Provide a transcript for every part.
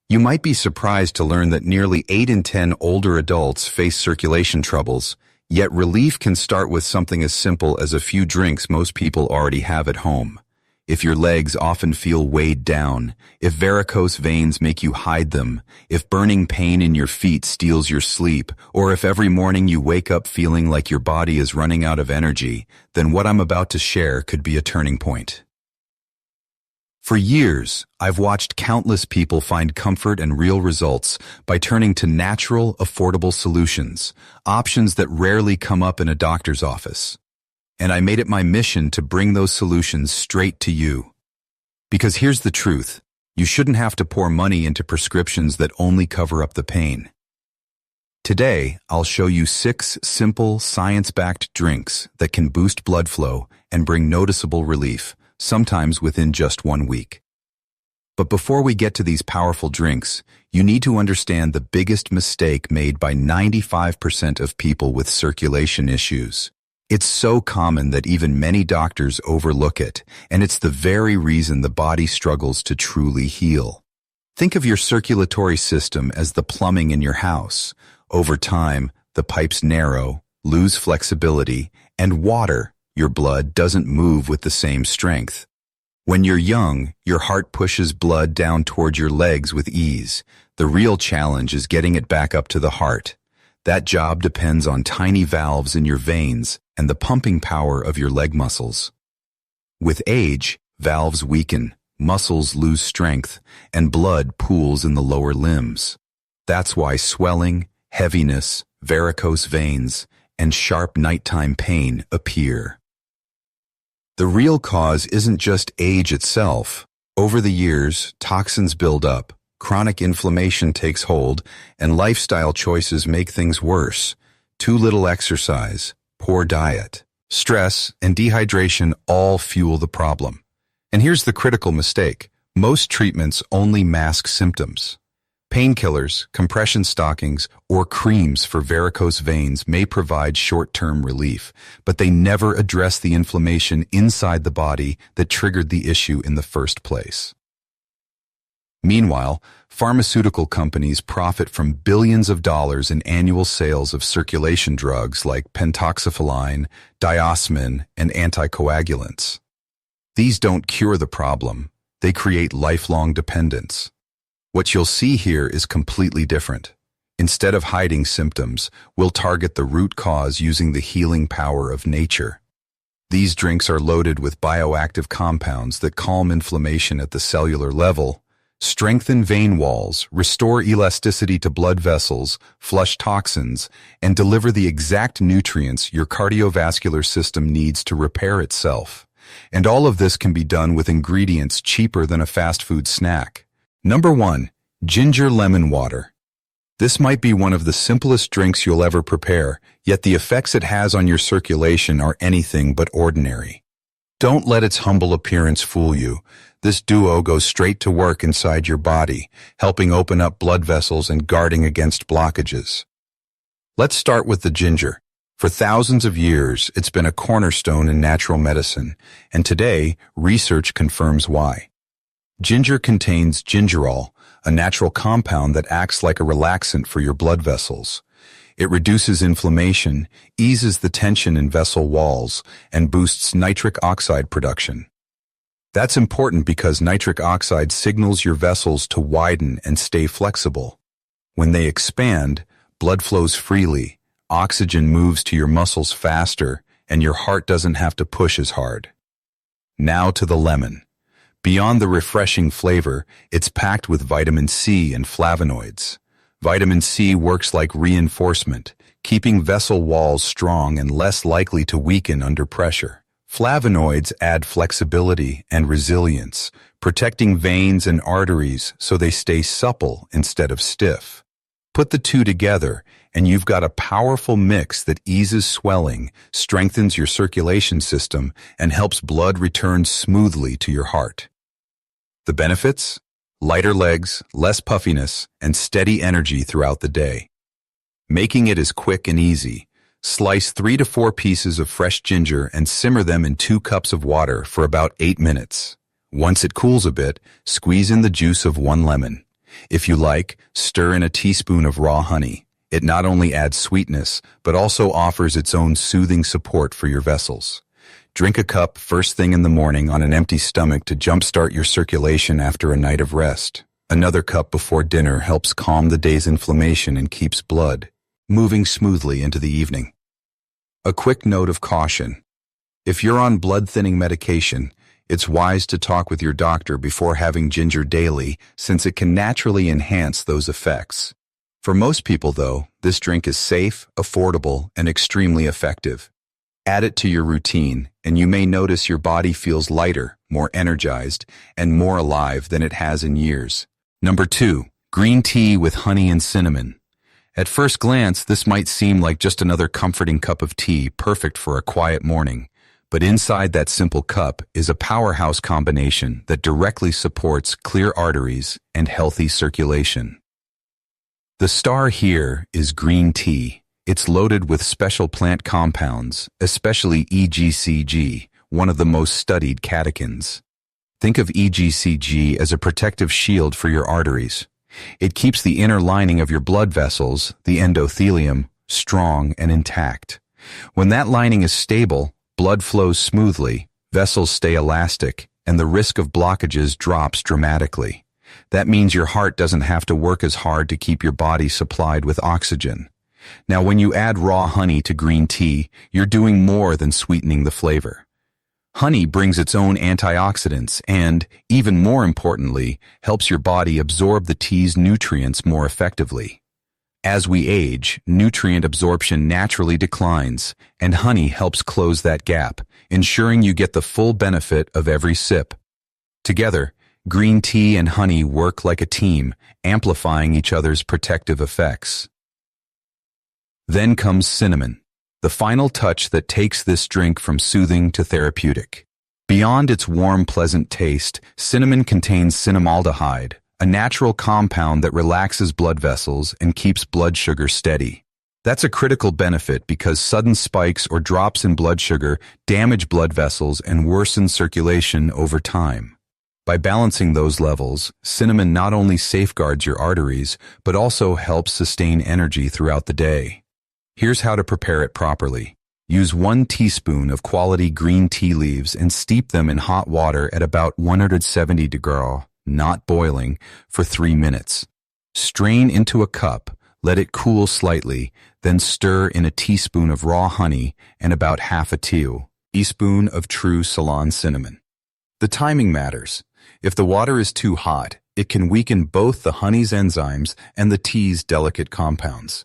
You might be surprised to learn that nearly 8 in 10 older adults face circulation troubles, yet relief can start with something as simple as a few drinks most people already have at home. If your legs often feel weighed down, if varicose veins make you hide them, if burning pain in your feet steals your sleep, or if every morning you wake up feeling like your body is running out of energy, then what I'm about to share could be a turning point. For years, I've watched countless people find comfort and real results by turning to natural, affordable solutions, options that rarely come up in a doctor's office. And I made it my mission to bring those solutions straight to you. Because here's the truth, you shouldn't have to pour money into prescriptions that only cover up the pain. Today, I'll show you 6 simple, science-backed drinks that can boost blood flow and bring noticeable relief, sometimes within just 1 week. But before we get to these powerful drinks, you need to understand the biggest mistake made by 95% of people with circulation issues. It's so common that even many doctors overlook it, and it's the very reason the body struggles to truly heal. Think of your circulatory system as the plumbing in your house. Over time, the pipes narrow, lose flexibility, and water, your blood, doesn't move with the same strength. When you're young, your heart pushes blood down toward your legs with ease. The real challenge is getting it back up to the heart. That job depends on tiny valves in your veins and the pumping power of your leg muscles. With age, valves weaken, muscles lose strength, and blood pools in the lower limbs. That's why swelling, heaviness, varicose veins, and sharp nighttime pain appear. The real cause isn't just age itself. Over the years, toxins build up, chronic inflammation takes hold, and lifestyle choices make things worse. Too little exercise, poor diet, stress, and dehydration all fuel the problem. And here's the critical mistake. Most treatments only mask symptoms. Painkillers, compression stockings, or creams for varicose veins may provide short-term relief, but they never address the inflammation inside the body that triggered the issue in the first place. Meanwhile, pharmaceutical companies profit from billions of dollars in annual sales of circulation drugs like pentoxifylline, diosmin, and anticoagulants. These don't cure the problem, they create lifelong dependence. What you'll see here is completely different. Instead of hiding symptoms, we'll target the root cause using the healing power of nature. These drinks are loaded with bioactive compounds that calm inflammation at the cellular level, strengthen vein walls, restore elasticity to blood vessels, flush toxins, and deliver the exact nutrients your cardiovascular system needs to repair itself. And all of this can be done with ingredients cheaper than a fast food snack. Number 1. Ginger lemon water. This might be one of the simplest drinks you'll ever prepare, yet the effects it has on your circulation are anything but ordinary. Don't let its humble appearance fool you. This duo goes straight to work inside your body, helping open up blood vessels and guarding against blockages. Let's start with the ginger. For thousands of years, it's been a cornerstone in natural medicine, and today, research confirms why. Ginger contains gingerol, a natural compound that acts like a relaxant for your blood vessels. It reduces inflammation, eases the tension in vessel walls, and boosts nitric oxide production. That's important because nitric oxide signals your vessels to widen and stay flexible. When they expand, blood flows freely, oxygen moves to your muscles faster, and your heart doesn't have to push as hard. Now to the lemon. Beyond the refreshing flavor, it's packed with vitamin C and flavonoids. Vitamin C works like reinforcement, keeping vessel walls strong and less likely to weaken under pressure. Flavonoids add flexibility and resilience, protecting veins and arteries so they stay supple instead of stiff. Put the two together, and you've got a powerful mix that eases swelling, strengthens your circulation system, and helps blood return smoothly to your heart. The benefits? Lighter legs, less puffiness, and steady energy throughout the day. Making it is quick and easy. Slice 3 to 4 pieces of fresh ginger and simmer them in 2 cups of water for about 8 minutes. Once it cools a bit, squeeze in the juice of 1 lemon. If you like, stir in a teaspoon of raw honey. It not only adds sweetness, but also offers its own soothing support for your vessels. Drink a cup first thing in the morning on an empty stomach to jumpstart your circulation after a night of rest. Another cup before dinner helps calm the day's inflammation and keeps blood moving smoothly into the evening. A quick note of caution. If you're on blood-thinning medication, it's wise to talk with your doctor before having ginger daily, since it can naturally enhance those effects. For most people, though, this drink is safe, affordable, and extremely effective. Add it to your routine, and you may notice your body feels lighter, more energized, and more alive than it has in years. Number 2, green tea with honey and cinnamon. At first glance, this might seem like just another comforting cup of tea, perfect for a quiet morning. But inside that simple cup is a powerhouse combination that directly supports clear arteries and healthy circulation. The star here is green tea. It's loaded with special plant compounds, especially EGCG, one of the most studied catechins. Think of EGCG as a protective shield for your arteries. It keeps the inner lining of your blood vessels, the endothelium, strong and intact. When that lining is stable, blood flows smoothly, vessels stay elastic, and the risk of blockages drops dramatically. That means your heart doesn't have to work as hard to keep your body supplied with oxygen. Now, when you add raw honey to green tea, you're doing more than sweetening the flavor. Honey brings its own antioxidants and, even more importantly, helps your body absorb the tea's nutrients more effectively. As we age, nutrient absorption naturally declines, and honey helps close that gap, ensuring you get the full benefit of every sip. Together, green tea and honey work like a team, amplifying each other's protective effects. Then comes cinnamon, the final touch that takes this drink from soothing to therapeutic. Beyond its warm, pleasant taste, cinnamon contains cinnamaldehyde, a natural compound that relaxes blood vessels and keeps blood sugar steady. That's a critical benefit because sudden spikes or drops in blood sugar damage blood vessels and worsen circulation over time. By balancing those levels, cinnamon not only safeguards your arteries, but also helps sustain energy throughout the day. Here's how to prepare it properly. Use 1 teaspoon of quality green tea leaves and steep them in hot water at about 170 degrees, not boiling, for 3 minutes. Strain into a cup, let it cool slightly, then stir in a teaspoon of raw honey and about half a teaspoon of true Ceylon cinnamon. The timing matters. If the water is too hot, it can weaken both the honey's enzymes and the tea's delicate compounds.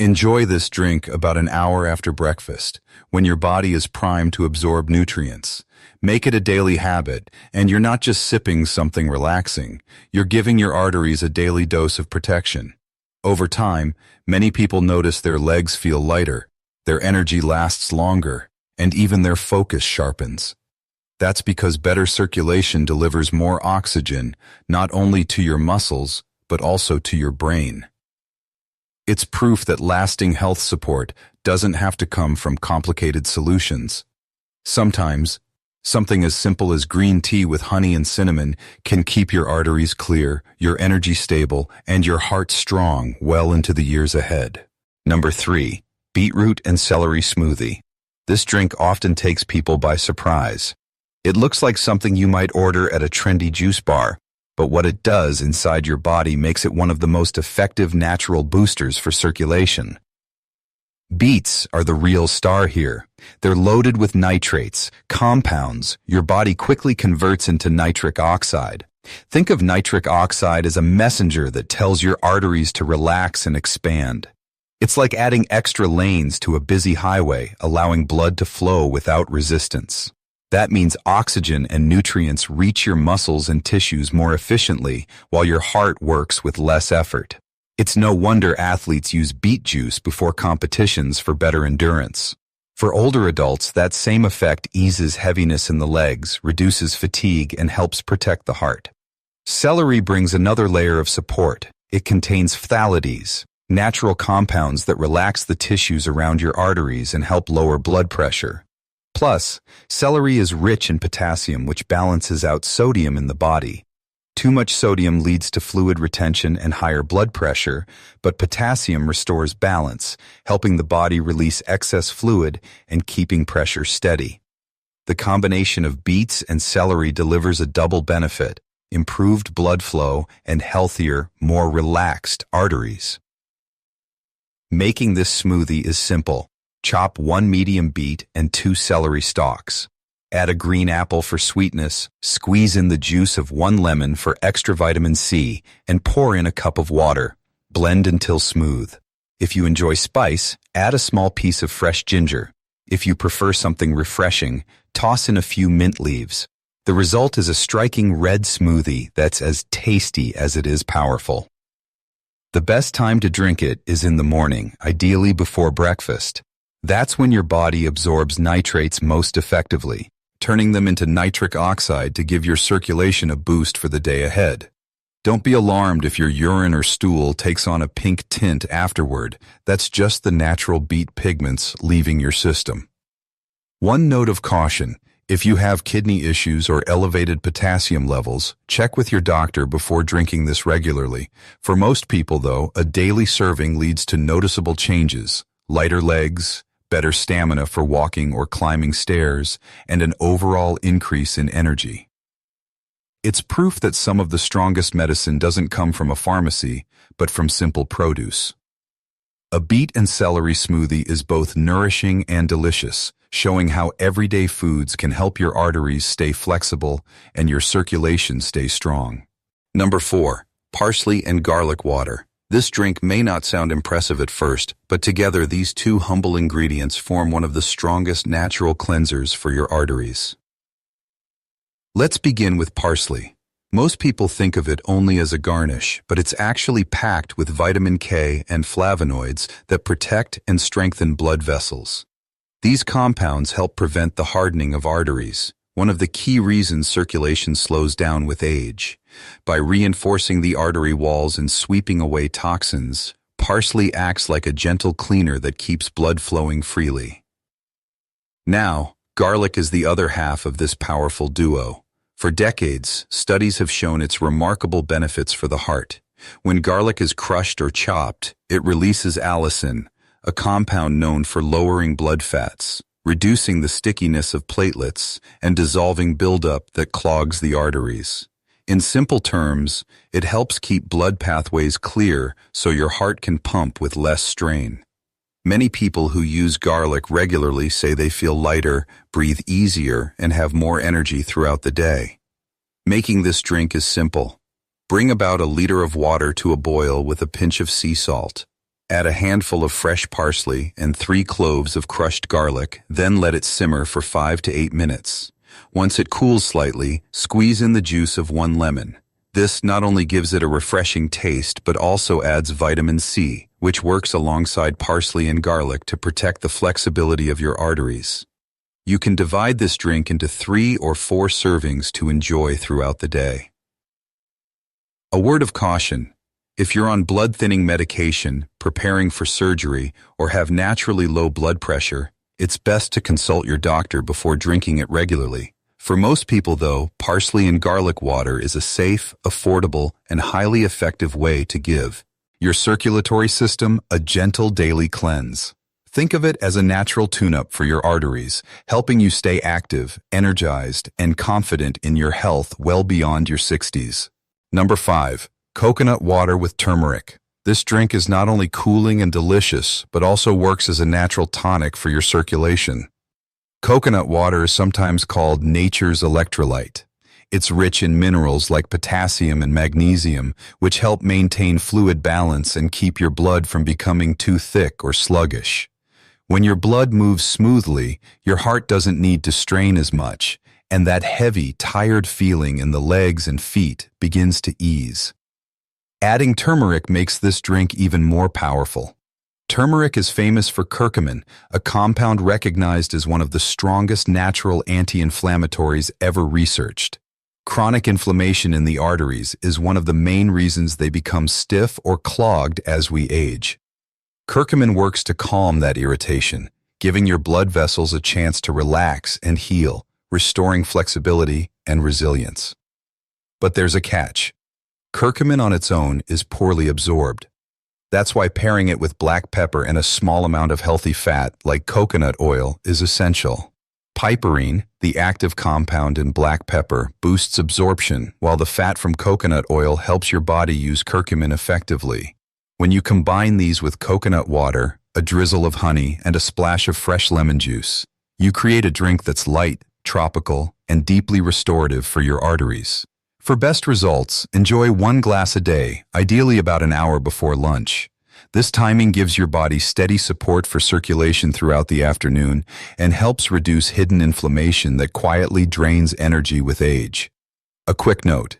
Enjoy this drink about an hour after breakfast, when your body is primed to absorb nutrients. Make it a daily habit, and you're not just sipping something relaxing, you're giving your arteries a daily dose of protection. Over time, many people notice their legs feel lighter, their energy lasts longer, and even their focus sharpens. That's because better circulation delivers more oxygen, not only to your muscles, but also to your brain. It's proof that lasting health support doesn't have to come from complicated solutions. Sometimes, something as simple as green tea with honey and cinnamon can keep your arteries clear, your energy stable, and your heart strong well into the years ahead. Number 3, beetroot and celery smoothie. This drink often takes people by surprise. It looks like something you might order at a trendy juice bar, but what it does inside your body makes it one of the most effective natural boosters for circulation. Beets are the real star here. They're loaded with nitrates, compounds your body quickly converts into nitric oxide. Think of nitric oxide as a messenger that tells your arteries to relax and expand. It's like adding extra lanes to a busy highway, allowing blood to flow without resistance. That means oxygen and nutrients reach your muscles and tissues more efficiently, while your heart works with less effort. It's no wonder athletes use beet juice before competitions for better endurance. For older adults, that same effect eases heaviness in the legs, reduces fatigue, and helps protect the heart. Celery brings another layer of support. It contains phthalides, natural compounds that relax the tissues around your arteries and help lower blood pressure. Plus, celery is rich in potassium, which balances out sodium in the body. Too much sodium leads to fluid retention and higher blood pressure, but potassium restores balance, helping the body release excess fluid and keeping pressure steady. The combination of beets and celery delivers a double benefit: improved blood flow and healthier, more relaxed arteries. Making this smoothie is simple. Chop 1 medium beet and 2 celery stalks. Add a green apple for sweetness, squeeze in the juice of 1 lemon for extra vitamin C, and pour in a cup of water. Blend until smooth. If you enjoy spice, add a small piece of fresh ginger. If you prefer something refreshing, toss in a few mint leaves. The result is a striking red smoothie that's as tasty as it is powerful. The best time to drink it is in the morning, ideally before breakfast. That's when your body absorbs nitrates most effectively, turning them into nitric oxide to give your circulation a boost for the day ahead. Don't be alarmed if your urine or stool takes on a pink tint afterward. That's just the natural beet pigments leaving your system. One note of caution: if you have kidney issues or elevated potassium levels, check with your doctor before drinking this regularly. For most people, though, a daily serving leads to noticeable changes: lighter legs, better stamina for walking or climbing stairs, and an overall increase in energy. It's proof that some of the strongest medicine doesn't come from a pharmacy, but from simple produce. A beet and celery smoothie is both nourishing and delicious, showing how everyday foods can help your arteries stay flexible and your circulation stay strong. Number 4. Parsley and garlic water. This drink may not sound impressive at first, but together these two humble ingredients form one of the strongest natural cleansers for your arteries. Let's begin with parsley. Most people think of it only as a garnish, but it's actually packed with vitamin K and flavonoids that protect and strengthen blood vessels. These compounds help prevent the hardening of arteries, one of the key reasons circulation slows down with age. By reinforcing the artery walls and sweeping away toxins, parsley acts like a gentle cleaner that keeps blood flowing freely. Now, garlic is the other half of this powerful duo. For decades, studies have shown its remarkable benefits for the heart. When garlic is crushed or chopped, it releases allicin, a compound known for lowering blood fats, reducing the stickiness of platelets, and dissolving buildup that clogs the arteries. In simple terms, it helps keep blood pathways clear so your heart can pump with less strain. Many people who use garlic regularly say they feel lighter, breathe easier, and have more energy throughout the day. Making this drink is simple. Bring about a liter of water to a boil with a pinch of sea salt. Add a handful of fresh parsley and 3 cloves of crushed garlic, then let it simmer for 5 to 8 minutes. Once it cools slightly, squeeze in the juice of 1 lemon. This not only gives it a refreshing taste, but also adds vitamin C, which works alongside parsley and garlic to protect the flexibility of your arteries. You can divide this drink into 3 or 4 servings to enjoy throughout the day. A word of caution: if you're on blood-thinning medication, preparing for surgery, or have naturally low blood pressure, it's best to consult your doctor before drinking it regularly. For most people, though, parsley and garlic water is a safe, affordable, and highly effective way to give your circulatory system a gentle daily cleanse. Think of it as a natural tune-up for your arteries, helping you stay active, energized, and confident in your health well beyond your 60s. Number 5. Coconut water with turmeric. This drink is not only cooling and delicious, but also works as a natural tonic for your circulation. Coconut water is sometimes called nature's electrolyte. It's rich in minerals like potassium and magnesium, which help maintain fluid balance and keep your blood from becoming too thick or sluggish. When your blood moves smoothly, your heart doesn't need to strain as much, and that heavy, tired feeling in the legs and feet begins to ease. Adding turmeric makes this drink even more powerful. Turmeric is famous for curcumin, a compound recognized as one of the strongest natural anti-inflammatories ever researched. Chronic inflammation in the arteries is one of the main reasons they become stiff or clogged as we age. Curcumin works to calm that irritation, giving your blood vessels a chance to relax and heal, restoring flexibility and resilience. But there's a catch. Curcumin on its own is poorly absorbed. That's why pairing it with black pepper and a small amount of healthy fat, like coconut oil, is essential. Piperine, the active compound in black pepper, boosts absorption, while the fat from coconut oil helps your body use curcumin effectively. When you combine these with coconut water, a drizzle of honey, and a splash of fresh lemon juice, you create a drink that's light, tropical, and deeply restorative for your arteries. For best results, enjoy 1 glass a day, ideally about an hour before lunch. This timing gives your body steady support for circulation throughout the afternoon and helps reduce hidden inflammation that quietly drains energy with age. A quick note: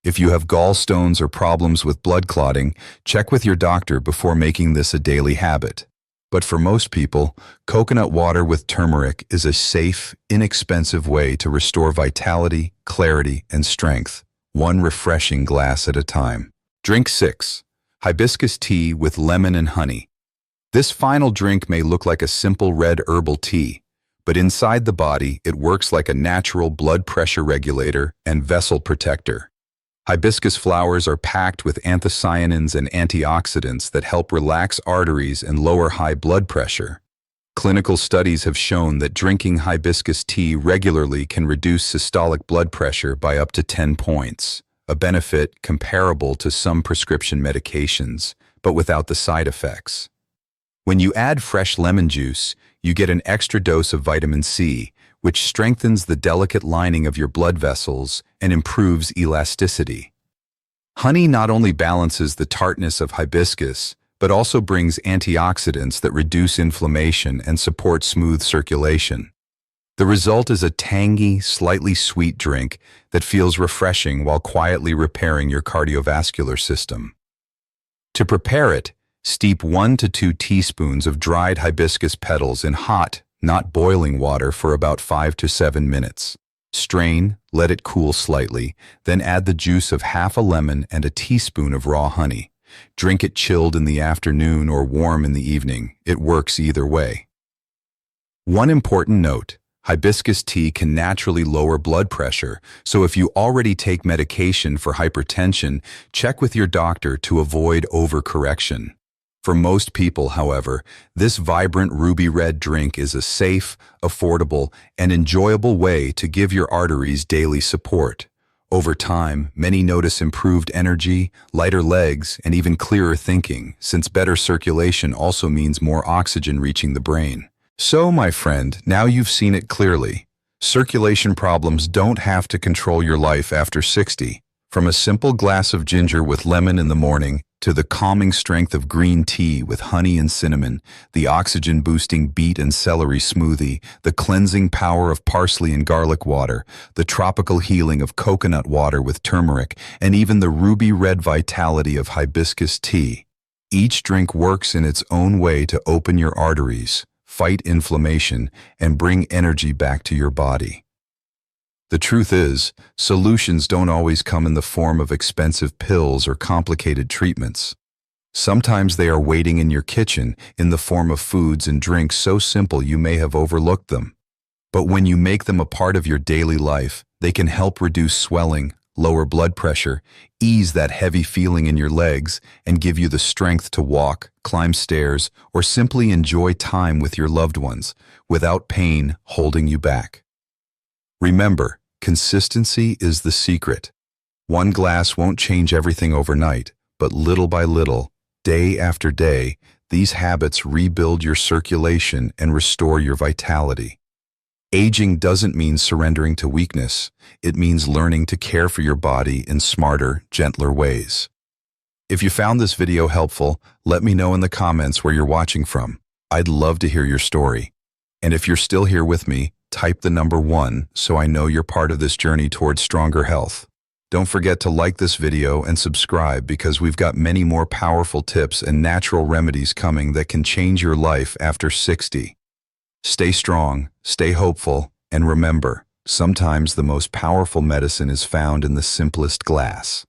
if you have gallstones or problems with blood clotting, check with your doctor before making this a daily habit. But for most people, coconut water with turmeric is a safe, inexpensive way to restore vitality, clarity, and strength, 1 refreshing glass at a time. Drink 6. Hibiscus tea with lemon and honey. This final drink may look like a simple red herbal tea, but inside the body it works like a natural blood pressure regulator and vessel protector. Hibiscus flowers are packed with anthocyanins and antioxidants that help relax arteries and lower high blood pressure. Clinical studies have shown that drinking hibiscus tea regularly can reduce systolic blood pressure by up to 10 points, a benefit comparable to some prescription medications, but without the side effects. When you add fresh lemon juice, you get an extra dose of vitamin C, which strengthens the delicate lining of your blood vessels and improves elasticity. Honey not only balances the tartness of hibiscus, but also brings antioxidants that reduce inflammation and support smooth circulation. The result is a tangy, slightly sweet drink that feels refreshing while quietly repairing your cardiovascular system. To prepare it, steep 1 to 2 teaspoons of dried hibiscus petals in hot, not boiling water for about 5 to 7 minutes. Strain, let it cool slightly, then add the juice of half a lemon and a teaspoon of raw honey. Drink it chilled in the afternoon or warm in the evening. It works either way. One important note: hibiscus tea can naturally lower blood pressure, so if you already take medication for hypertension, check with your doctor to avoid overcorrection. For most people, however, this vibrant ruby red drink is a safe, affordable, and enjoyable way to give your arteries daily support. Over time, many notice improved energy, lighter legs, and even clearer thinking, since better circulation also means more oxygen reaching the brain. So, my friend, now you've seen it clearly. Circulation problems don't have to control your life after 60. From a simple glass of ginger with lemon in the morning, to the calming strength of green tea with honey and cinnamon, the oxygen-boosting beet and celery smoothie, the cleansing power of parsley and garlic water, the tropical healing of coconut water with turmeric, and even the ruby red vitality of hibiscus tea. Each drink works in its own way to open your arteries, fight inflammation, and bring energy back to your body. The truth is, solutions don't always come in the form of expensive pills or complicated treatments. Sometimes they are waiting in your kitchen in the form of foods and drinks so simple you may have overlooked them. But when you make them a part of your daily life, they can help reduce swelling, lower blood pressure, ease that heavy feeling in your legs, and give you the strength to walk, climb stairs, or simply enjoy time with your loved ones without pain holding you back. Remember, consistency is the secret. 1 glass won't change everything overnight, but little by little, day after day, these habits rebuild your circulation and restore your vitality. Aging doesn't mean surrendering to weakness. It means learning to care for your body in smarter, gentler ways. If you found this video helpful, let me know in the comments where you're watching from. I'd love to hear your story. And if you're still here with me, type the number 1 so I know you're part of this journey towards stronger health. Don't forget to like this video and subscribe, because we've got many more powerful tips and natural remedies coming that can change your life after 60. Stay strong, stay hopeful, and remember, sometimes the most powerful medicine is found in the simplest glass.